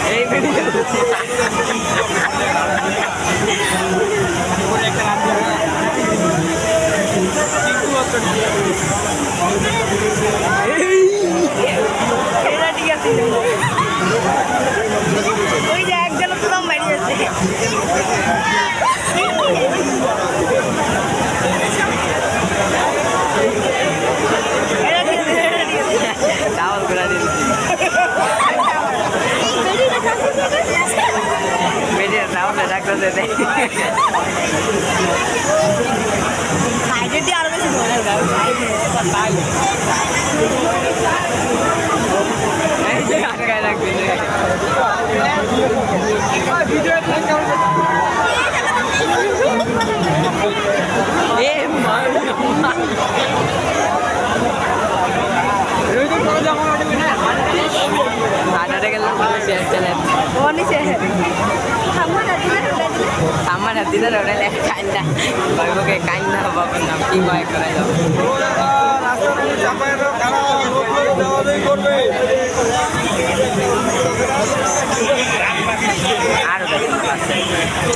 এই ভিডিও ঠিক আছে ওই যে একজন তো দাম বাড়িয়েছে চাওয়াল করে দিচ্ছি বেরিয়ে চাওয়ালে ডাক্তার দেয় সাইডে আরো বেশি আটকায় রাখবে আমার হাতিদের ওটা লেখা কান্দা বাবুকে কান্দা বাবার নাম কি ভয় করে যাবো আরো